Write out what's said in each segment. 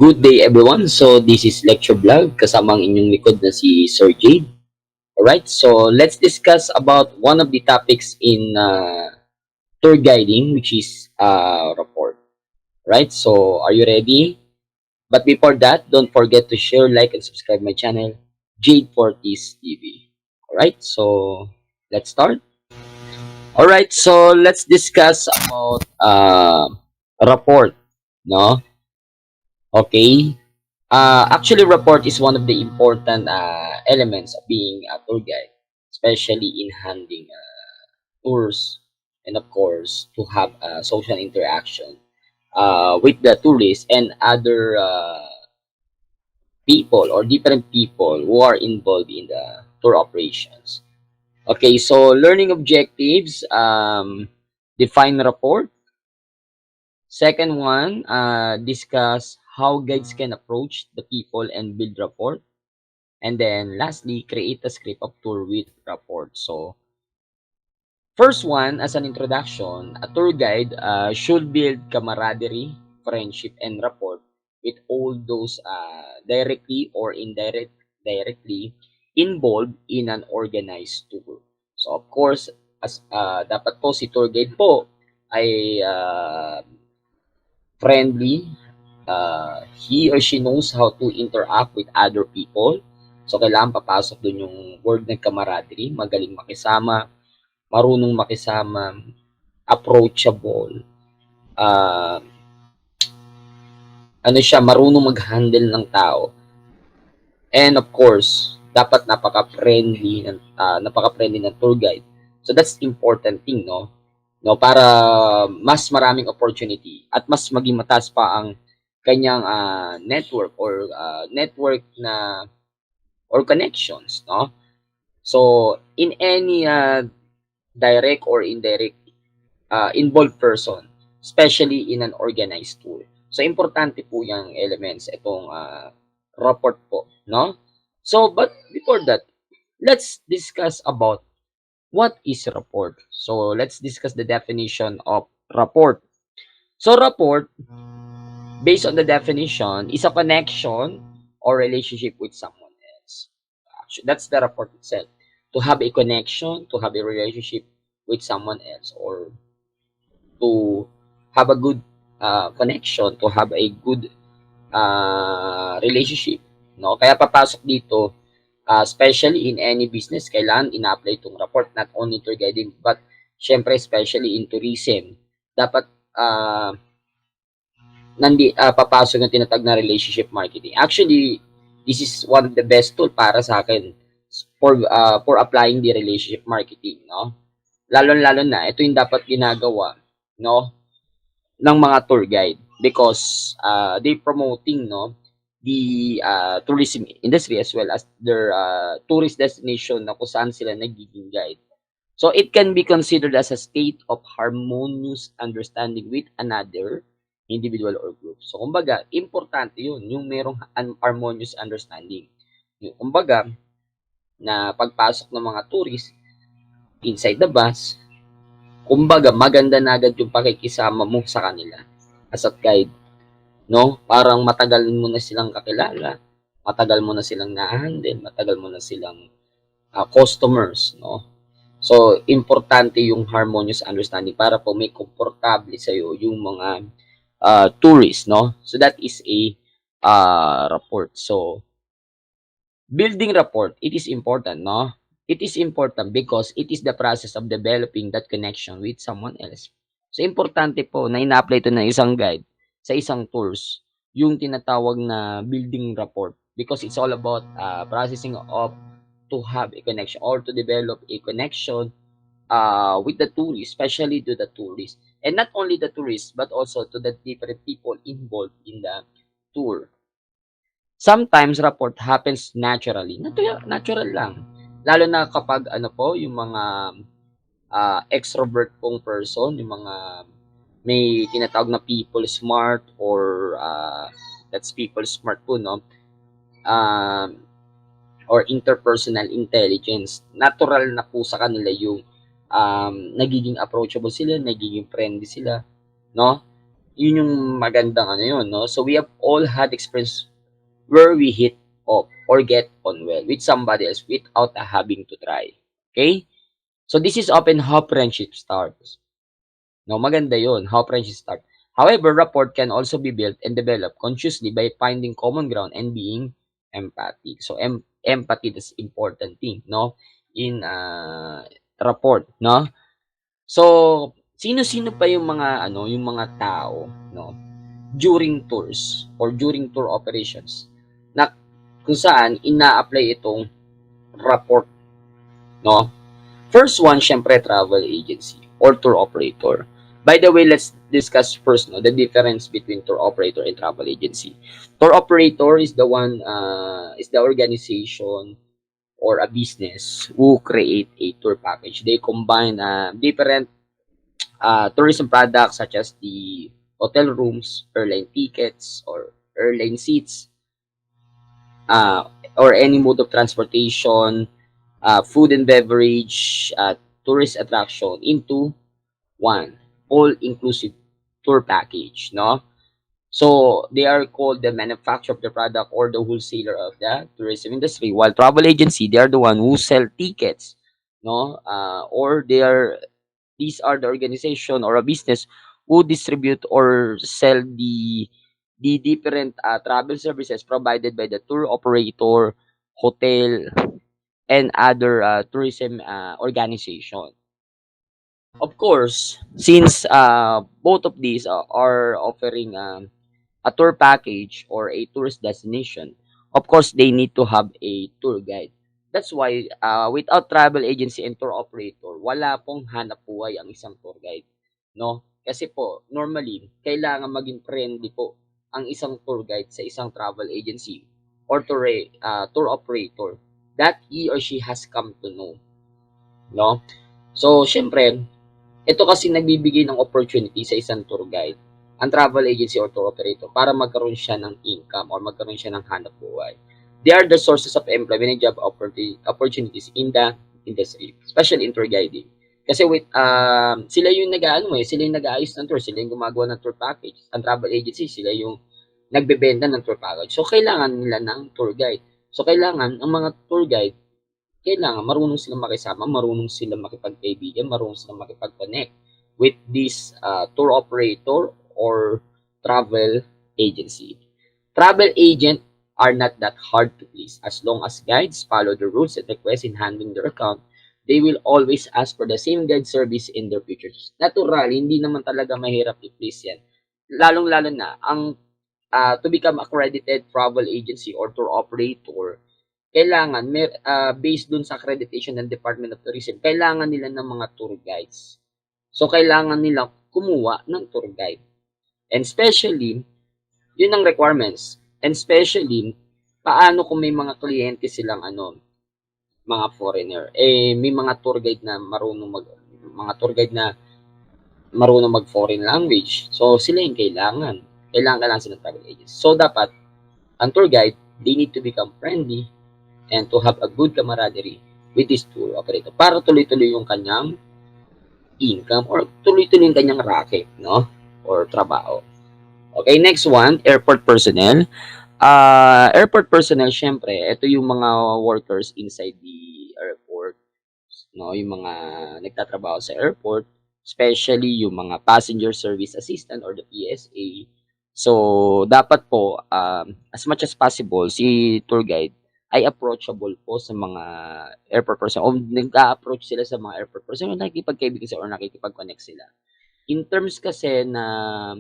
Good day everyone. So this is lecture vlog kasama ang inyong likod na si Sir Jade. Alright, so let's discuss about one of the topics in tour guiding, which is report. Right, so are you ready? But before that, don't forget to share, like, and subscribe my channel, Jade Fortis TV. Alright, so let's start. Alright, so let's discuss about report. No? Okay. Actually, report is one of the important elements of being a tour guide, especially in handling tours and, of course, to have social interaction with the tourists and other people or different people who are involved in the tour operations. Okay, so learning objectives, define report. Second one, discuss how guides can approach the people and build rapport. And then lastly, create a script of tour with rapport. So first one, as an introduction, a tour guide should build camaraderie, friendship, and rapport with all those directly or directly involved in an organized tour. So of course, as dapat po si tour guide po ay friendly, he or she knows how to interact with other people. So, kailangan papasok dun yung word ng camaraderie, magaling makisama, marunong makisama, approachable, uh, marunong mag-handle ng tao. And of course, dapat napaka-friendly ng tour guide. So, that's important thing, no? No, para mas maraming opportunity at mas maging mataas pa ang kanyang network or connections, no? So in any direct or indirect involved person, especially in an organized tour. So importante po yung elements itong report po, no? So but before that, let's discuss about what is report. So let's discuss the definition of report. So report, based on the definition, is a connection or relationship with someone else. Actually, that's the report itself. To have a connection, to have a relationship with someone else, or to have a good connection, to have a good relationship. No? Kaya papasok dito, especially in any business, kailangan ina-apply itong report, not only tour guiding, but syempre, especially in tourism. Dapat papasok yung tinatag na relationship marketing. Actually, this is one of the best tool para sa akin for applying the relationship marketing, no? Lalo na ito yung dapat ginagawa, no, ng mga tour guide because they promoting, no, the tourism industry as well as their tourist destination na kung saan sila nagiging guide. So it can be considered as a state of harmonious understanding with another individual or group. So, kumbaga, importante yun, yung merong harmonious understanding. Yung, kumbaga, na pagpasok ng mga tourist inside the bus, kumbaga, maganda na agad yung pakikisama mo sa kanila as a guide. No? Parang matagal mo na silang kakilala, matagal mo na silang na-handle, matagal mo na silang customers, no? So, importante yung harmonious understanding para po may komportable sa'yo yung mga tourists, no? So that is a rapport. So building rapport, it is important, no? It is important because it is the process of developing that connection with someone else. So importante po na ina-apply ito ng isang guide sa isang tours, yung tinatawag na building rapport because it's all about processing of to have a connection or to develop a connection with the tourists, especially to the tourists. And not only the tourists, but also to the different people involved in the tour. Sometimes rapport happens naturally. Natural lang. Lalo na kapag ano po, yung mga extrovert pong person, yung mga may tinatawag na people smart or that's people smart po, no? Or interpersonal intelligence. Natural na po sa kanila yung nagiging approachable sila, nagiging friendly sila, no? Yun yung magandang ano yun, no? So we have all had experience where we hit off or get on well with somebody else without having to try. Okay? So this is often how friendship starts. No, maganda yun, how friendship start. However, rapport can also be built and developed consciously by finding common ground and being empathic. So empathy is important thing, no? In rapport, no? So sino-sino pa yung mga ano, yung mga tao, no? During tours or during tour operations na kung saan ina-apply itong rapport, no? First one, syempre, travel agency or tour operator. By the way, let's discuss first no, the difference between tour operator and travel agency. Tour operator is the one, is the organization or a business who create a tour package. They combine different tourism products such as the hotel rooms, airline tickets, or airline seats, uh, or any mode of transportation, food and beverage, tourist attraction into one all-inclusive tour package, no? So they are called the manufacturer of the product or the wholesaler of the tourism industry. While travel agency, they are the one who sell tickets, no? Or these are the organization or a business who distribute or sell the different travel services provided by the tour operator, hotel, and other tourism organization. Of course, since both of these are offering a tour package or a tourist destination, of course, they need to have a tour guide. That's why without travel agency and tour operator, wala pong hanap buhay ang isang tour guide. No? Kasi po, normally, kailangan maging friendly po ang isang tour guide sa isang travel agency or tour operator that he or she has come to know. No? So, syempre, ito kasi nagbibigay ng opportunity sa isang tour guide, ang travel agency or tour operator para magkaroon siya ng income or magkaroon siya ng hanap buhay. They are the sources of employment and job opportunities in the industry, especially in tour guiding. Kasi sila yung sila yung nag-aayos ng tour, sila yung gumagawa ng tour package. Ang travel agency, sila yung nagbebenta ng tour package. So, kailangan nila ng tour guide. So, kailangan ang mga tour guide kailangan marunong silang makisama, marunong silang makipagkaibigan, marunong silang makipag-connect with this tour operator or travel agency. Travel agent are not that hard to please. As long as guides follow the rules and requests in handling their account, they will always ask for the same guide service in their pictures. Natural, hindi naman talaga mahirap i-please yan. Lalong-lalo na, to become accredited travel agency or tour operator, kailangan based dun sa accreditation ng Department of Tourism, kailangan nila ng mga tour guides. So, kailangan nila kumuha ng tour guide. And especially, yun ang requirements. And especially, paano kung may mga kliyente silang mga foreigner. May mga tour guide na marunong mag foreign language. So, sila yung kailangan. Kailangan sila ng travel agency. So, dapat, ang tour guide, they need to become friendly and to have a good camaraderie with this tour operator para tuloy-tuloy yung kanyang income or tuloy-tuloy yung kanyang racket, no? Or trabaho. Okay, next one, airport personnel. Airport personnel, syempre, ito yung mga workers inside the airport, no? Yung mga nagtatrabaho sa airport, especially yung mga passenger service assistant or the PSA. So, dapat po, as much as possible, si tour guide ay approachable po sa mga airport personnel o nag-a-approach sila sa mga airport personnel, nakikipagkaibigan sila or nakikipag-connect sila. In terms kasi na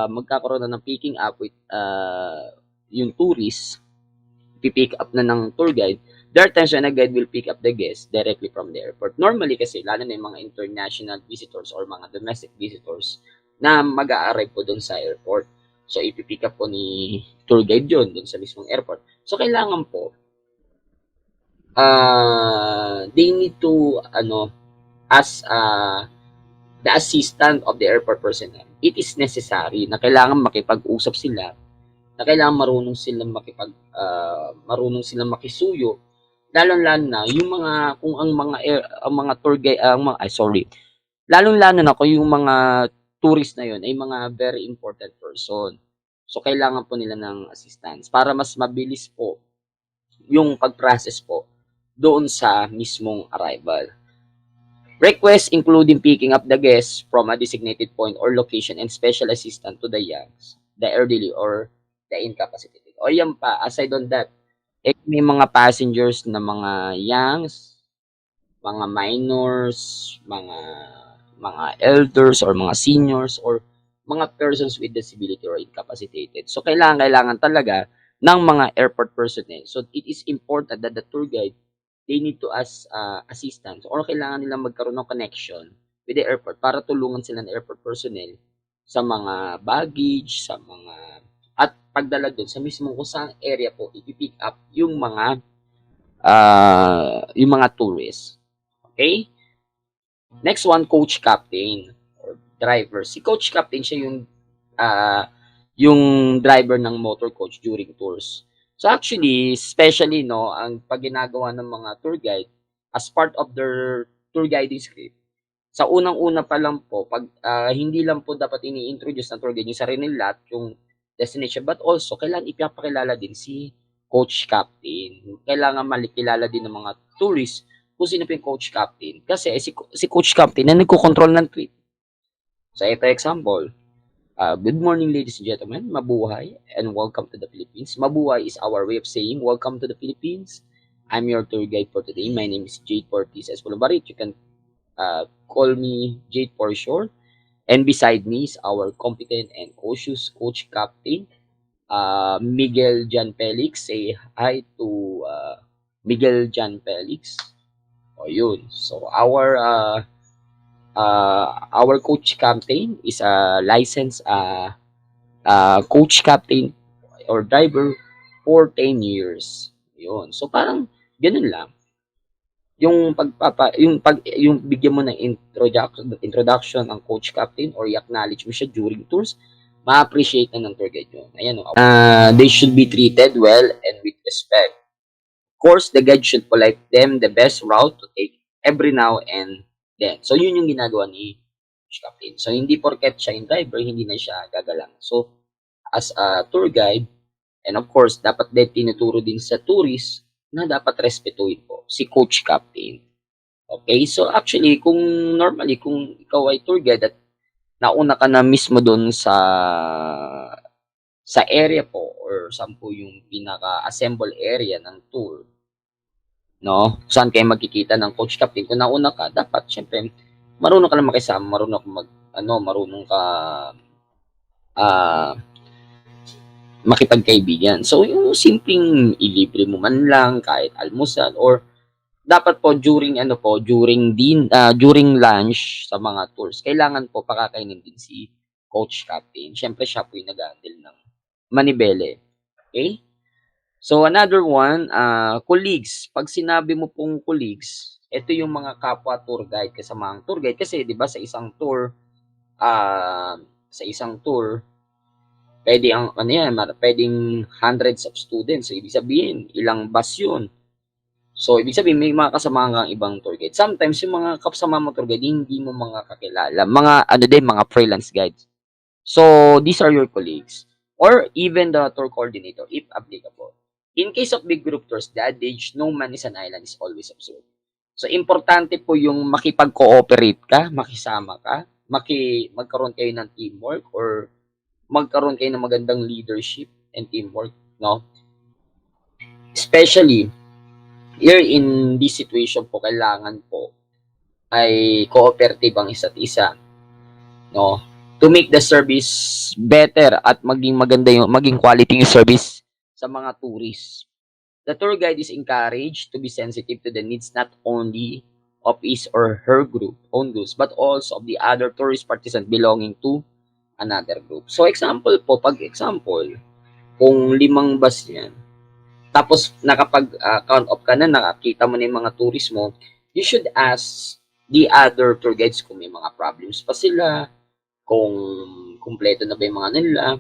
magkakaroon na ng picking up with yung tourist, pipick up na ng tour guide, there are times when a guide will pick up the guest directly from the airport. Normally kasi, lalo na yung mga international visitors or mga domestic visitors na mag-a-arrive po doon sa airport. So, ipipick up po ni tour guide yun doon sa mismong airport. So, kailangan po, they need to, as the assistant of the airport personnel, it is necessary na kailangan makipag-usap sila, na kailangan marunong silang makisuyo, lalo na yung mga kung ang mga tour guide Lalong-lalo na kung yung mga tourist na yun ay mga very important person. So, kailangan po nila ng assistance para mas mabilis po yung pag-process po doon sa mismong arrival. Requests including picking up the guests from a designated point or location and special assistance to the young, the elderly, or the incapacitated. O yan pa, aside on that, may mga passengers na mga youngs, mga minors, mga elders or mga seniors or mga persons with disability or incapacitated. So kailangan talaga ng mga airport personnel. So it is important that the tour guide, they need to ask assistance or kailangan nilang magkaroon ng connection with the airport para tulungan sila ng airport personnel sa mga baggage, sa mga at pagdala doon sa mismo kung saan area po i-pick up yung mga tourists. Okay? Next one, coach captain or driver. Si coach captain siya yung driver ng motor coach during tours. So actually, especially ang pag ginagawa ng mga tour guide as part of their tour guiding script. Sa unang-una pa lang po, pag hindi lang po dapat ini-introduce ng tour guide yung sarili nila at yung destination, but also kailangan ipapakilala din si coach captain. Kailangan malikilala din ng mga tourists kung sino po yung coach captain. Kasi si coach captain na nagko-control ng trip. So ito example. Good morning, ladies and gentlemen. Mabuhay and welcome to the Philippines. Mabuhay is our way of saying welcome to the Philippines. I'm your tour guide for today. My name is Jade Portis Espolobarit. You can call me Jade for short. And beside me is our competent and cautious coach captain, Miguel Jan Felix. Say hi to Miguel Jan Felix. O yun. So our coach captain is a licensed coach captain or driver for 10 years. Yun. So parang ganun lang. Yung bigyan mo ng introduction ang coach captain or i-acknowledge mo siya during tours, ma-appreciate na ng tour guide yun. Ayan, they should be treated well and with respect. Of course, the guide should polite them the best route to take every now and then. So, yun yung ginagawa ni coach captain. So, hindi porket siya yung driver, hindi na siya gagalang. So, as a tour guide, and of course, dapat din tinuturo din sa tourist na dapat respetuhin po si coach captain. Okay? So, actually, kung normally, kung ikaw ay tour guide at nauna ka na mismo doon sa area po or saan po yung pinaka-assemble area ng tour, no? Saan kayo magkikita ng coach captain? Kung nauna ka, dapat syempre marunong ka lang makisama, marunong ka marunong ka makipagkaibigan. So, yung simpleng ilibre mo man lang kahit almusal or dapat po during during lunch sa mga tours, kailangan po pakakainin din si coach captain. Syempre siya po yung nag-handle ng manibele. Okay? So another one, colleagues. Pag sinabi mo pong colleagues, ito yung mga kapwa tour guide, kasamang tour guide kasi 'di ba sa isang tour pwedeng hundreds of students. So, ibig sabihin, ilang bus yun. So, ibig sabihin, may mga kasama kang ibang tour guide. Sometimes, yung mga kasama mo tour guide, hindi mo mga kakilala. Mga freelance guides. So, these are your colleagues. Or even the tour coordinator, if applicable. In case of big group tours, the adage, no man is an island is always observed. So, importante po yung makipag-cooperate ka, makisama ka, magkaroon kayo ng teamwork or magkaroon kayo ng magandang leadership and teamwork, no? Especially, here in this situation po, kailangan po ay cooperative ang isa't isa, no? To make the service better at maging maganda maging quality yung service sa mga tourists. The tour guide is encouraged to be sensitive to the needs not only of his or her own groups, but also of the other tourist participants belonging to another group. So, pag example, kung 5 bus yan, tapos nakapag-count off ka na, nakakita mo na yung mga tourist mo, you should ask the other tour guides kung may mga problems pa sila, kung kumpleto na ba yung mga nila.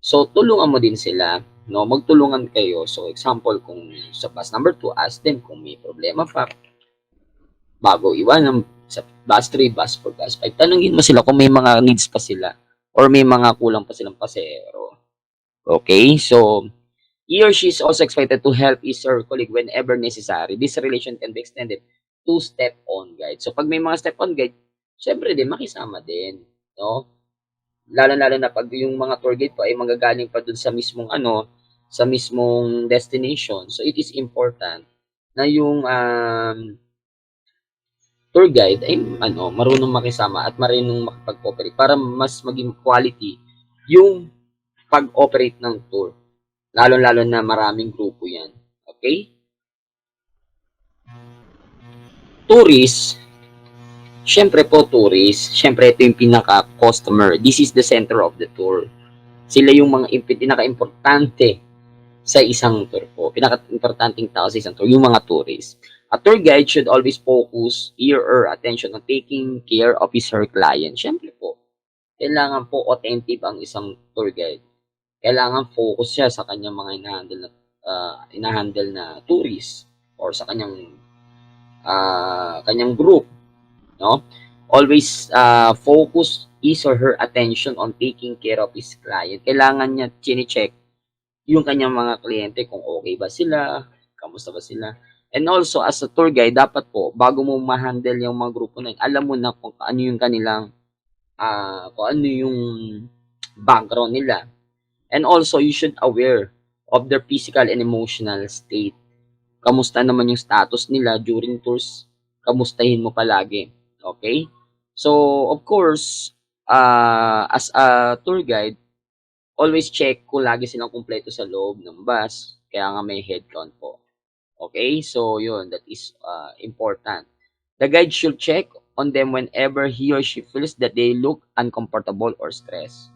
So, tulungan mo din sila, no? Magtulungan kayo. So, example, kung sa bus number 2, ask them kung may problema pa bago iwanan sa bus 3, bus 4, bus 5. Tanungin mo sila kung may mga needs pa sila or may mga kulang pa silang pasahero. Okay? So, he or she is also expected to help his or her colleague whenever necessary. This relation can be extended to step-on guide. So, pag may mga step-on guide, syempre din, makisama din. No? Lalo-lalo na pag yung mga tour guide po ay manggagaling pa dun sa mismong sa mismong destination. So, it is important na yung tour guide ay marunong makisama at marunong makipag-cooperate para mas maging quality yung pag-operate ng tour. Lalo-lalo na maraming grupo yan. Okay? Tourist, syempre ito yung pinaka-customer. This is the center of the tour. Sila yung mga pinaka-importante sa isang tour po. Pinaka-importanting tao sa isang tour, yung mga tourists. A tour guide should always focus ear or attention on taking care of his or her client. Syempre po, kailangan po authentic ang isang tour guide. Kailangan focus siya sa kanyang mga inahandle na tourist or sa kanyang group, no? Always focus his or her attention on taking care of his client. Kailangan niya chine-check yung kanyang mga kliyente kung okay ba sila, kamusta ba sila. And also, as a tour guide, dapat po, bago mo ma-handle yung mga grupo na yun, alam mo na kung ano yung kanilang, kung ano yung background nila. And also, you should aware of their physical and emotional state. Kamusta naman yung status nila during tours, kamustahin mo palagi. Okay? So, of course, as a tour guide, always check kung lagi silang kumpleto sa loob ng bus. Kaya nga may head count po. Okay? So, yun. That is important. The guide should check on them whenever he or she feels that they look uncomfortable or stressed.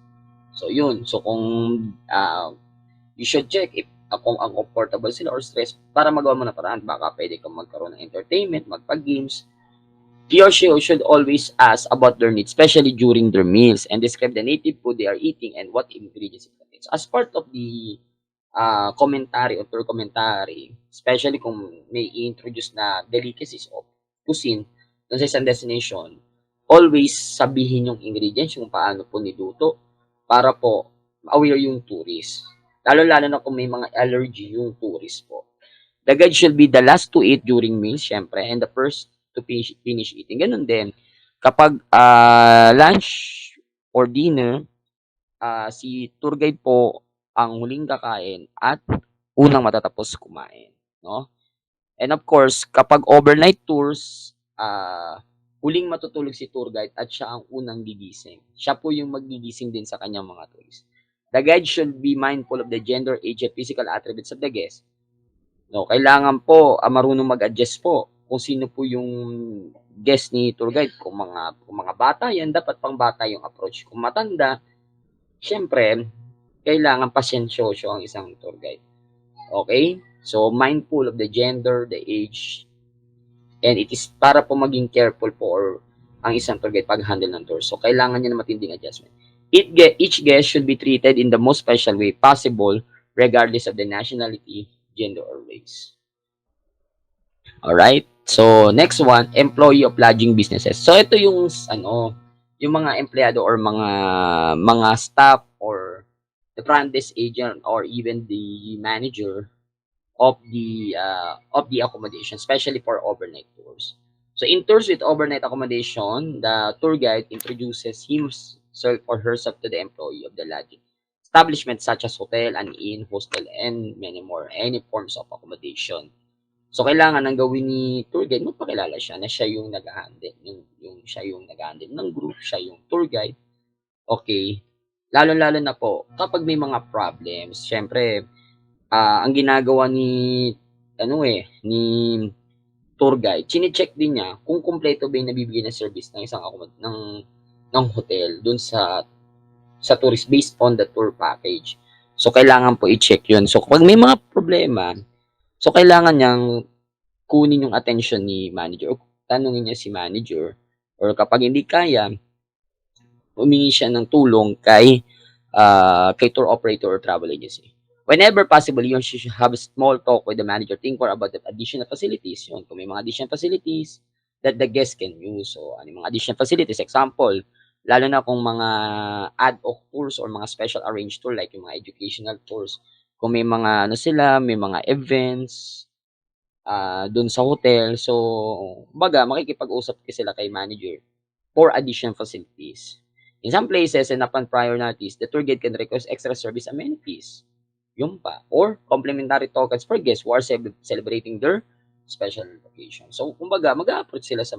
So, yun. So, kung you should check if kung uncomfortable sila or stressed para magawa mo na paraan. Baka pwede kang magkaroon ng entertainment, magpag-games. He or she should always ask about their needs, especially during their meals, and describe the native food they are eating and what ingredients it contains. As part of the commentary or tour commentary, especially kung may introduce na delicacies of cuisine dun sa isang destination, always sabihin yung ingredients, yung paano po niluto, para po aware yung tourist. Lalo-lalo na kung may mga allergy yung tourist po. The guide should be the last to eat during meals, syempre, and the first to finish eating. Ganun din. Kapag lunch or dinner, si tour guide po ang huling kakain at unang matatapos kumain, no? And of course, kapag overnight tours, huling matutulog si tour guide at siya ang unang gigising. Siya po yung magigising din sa kanyang mga tours. The guide should be mindful of the gender, age, and physical attributes of the guest. No, kailangan po marunong mag-adjust po kung sino po yung guest ni tour guide. Kung mga bata yan, dapat pang bata yung approach. Kung matanda, syempre, kailangan pasyensyoso ang isang tour guide. Okay? So, mindful of the gender, the age, and it is para po maging careful po or ang isang tour guide pag-handle ng tour. So, kailangan niya na matinding adjustment. Each guest should be treated in the most special way possible regardless of the nationality, gender, or race. Alright? So, next one, employee of lodging businesses. So, ito yung, yung mga empleyado or mga staff or the front desk agent or even the manager of the accommodation, especially for overnight tours. So, in tours with overnight accommodation, the tour guide introduces himself or herself to the employee of the lodging establishment such as hotel, an inn, hostel, and many more, any forms of accommodation. So, kailangan ang gawin ni tour guide, magpakilala siya na siya yung nag-handle, siya yung nag-handle ng group, siya yung tour guide. Okay. Lalo-lalo na po, kapag may mga problems, syempre, ang ginagawa ni tour guide, chine-check din niya kung kumpleto ba yung nabibigay na service ng isang ng hotel dun sa tourist based on the tour package. So, kailangan po i-check yun. So, kapag may mga problema, so, kailangan niyang kunin yung attention ni manager o tanungin niya si manager or kapag hindi kaya, humingi siya ng tulong kay tour operator or travel agency. Whenever possible, you should have a small talk with the manager to inquire about the additional facilities. Yun, kung may mga additional facilities that the guest can use. So, ano yung mga additional facilities? Example, lalo na kung mga ad hoc tours or mga special arranged tour like yung mga educational tours. Kung may mga ano sila, may mga events, dun sa hotel. So, kumbaga makikipag-usap sila kay manager for additional facilities. In some places and upon prior notice, the tour guide can request extra service amenities. Yun pa. Or complimentary tokens for guests who are celebrating their special occasion. So, kumbaga, mag-approach sila sa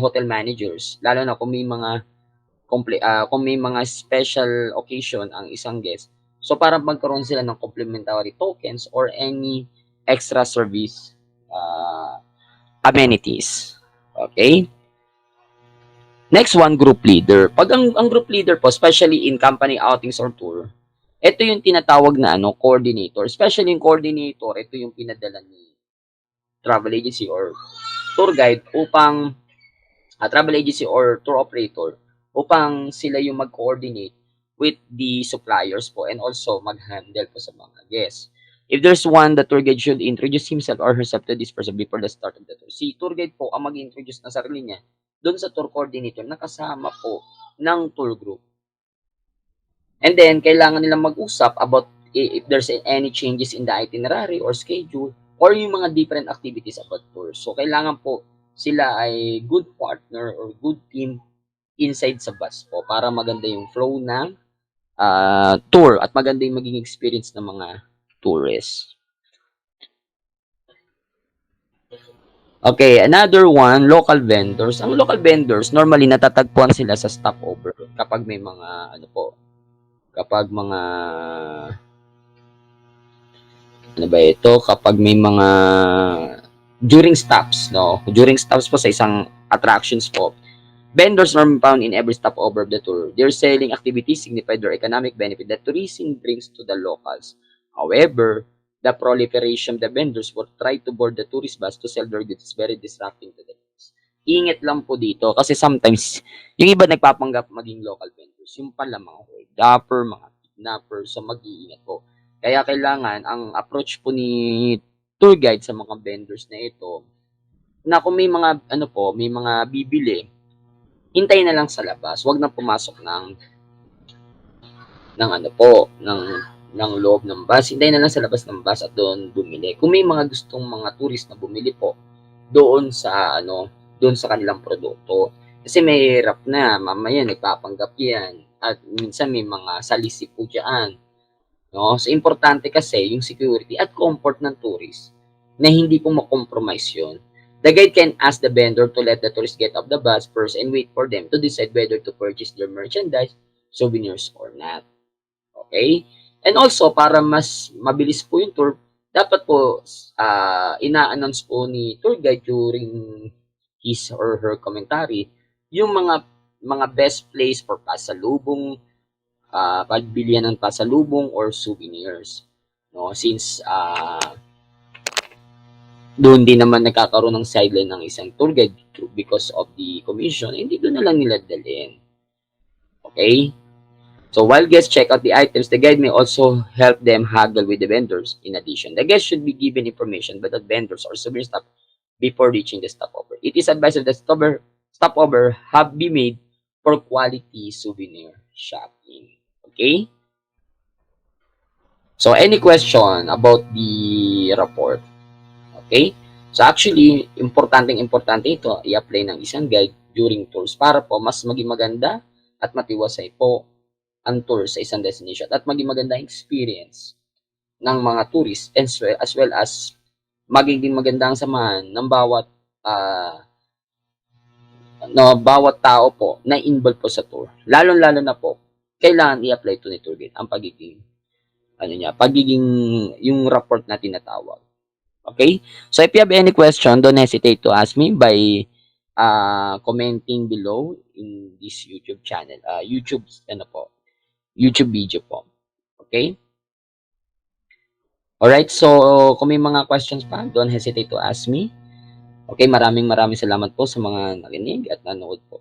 hotel managers, lalo na kung may mga kung may mga special occasion ang isang guest. So, para magkaroon sila ng complimentary tokens or any extra service amenities. Okay? Next one, group leader. Pag ang group leader po, especially in company outings or tour, ito yung tinatawag na coordinator. Especially yung coordinator, ito yung pinadala ni travel agency or tour guide upang travel agency or tour operator upang sila yung mag-coordinate with the suppliers po and also mag-handle po sa mga guests. If there's one, the tour guide should introduce himself or herself to this person before the start of the tour. Si tour guide po ang mag-introduce ng sarili niya doon sa tour coordinator na kasama po ng tour group. And then, kailangan nilang mag-usap about if there's any changes in the itinerary or schedule or yung mga different activities about tour. So, kailangan po sila ay good partner or good team inside sa bus po para maganda yung flow ng tour at maganda yung maging experience ng mga tourists. Okay, another one, local vendors. Ang local vendors, normally natatagpuan sila sa stopover kapag may mga kapag may mga during stops po sa isang attractions po. Vendors normally found in every stopover of the tour. Their selling activities signify their economic benefit that tourism brings to the locals. However, the proliferation of the vendors who try to board the tourist bus to sell their goods is very disrupting to the tourists. Ingat lang po dito kasi sometimes yung iba nagpapanggap maging local vendors. Yung pala mga holdupper, mga kidnapper, so mag-iingat po. Kaya kailangan ang approach po ni tour guide sa mga vendors na ito na kung may mga may mga bibili, hintayin na lang sa labas. Huwag na pumasok ng loob ng bus. Hintayin na lang sa labas ng bus at doon bumili. Kung may mga gustong mga tourist na bumili po doon sa kanilang produkto. Kasi may hirap na, mamaya nagpapanggap yan. At minsan may mga salisi po dyan. No? So, importante kasi yung security at comfort ng tourist na hindi po makompromise yun. The guide can ask the vendor to let the tourist get off the bus first and wait for them to decide whether to purchase their merchandise, souvenirs, or not. Okay? And also, para mas mabilis po yung tour, dapat po ina-announce po ni tour guide during his or her commentary yung mga best place for pasalubong, pagbilihan ng pasalubong or souvenirs. No? Since doon din naman nagkakaroon ng sideline ng isang tour guide because of the commission, hindi doon na lang nila dalhin. Okay? So, while guests check out the items, the guide may also help them haggle with the vendors. In addition, the guests should be given information about the vendors or souvenir stop before reaching the stopover. It is advised that the stopover have be made for quality souvenir shopping. Okay? So, any question about the report? Okay? So, actually, importante ito i-apply ng isang guide during tours para po mas maging maganda at matiwasay po ang tour sa isang destination at maging maganda experience ng mga tourists as well as magiging maganda ang samahan ng bawat tao po na involved po sa tour. Lalo-lalo na po, kailangan i-apply ito ni tour guide ang pagiging yung report na tinatawag. Okay? So, if you have any question, don't hesitate to ask me by commenting below in this YouTube channel. YouTube video po. Okay? Alright, so kung may mga questions pa, don't hesitate to ask me. Okay, maraming salamat po sa mga nakinig at nanood po.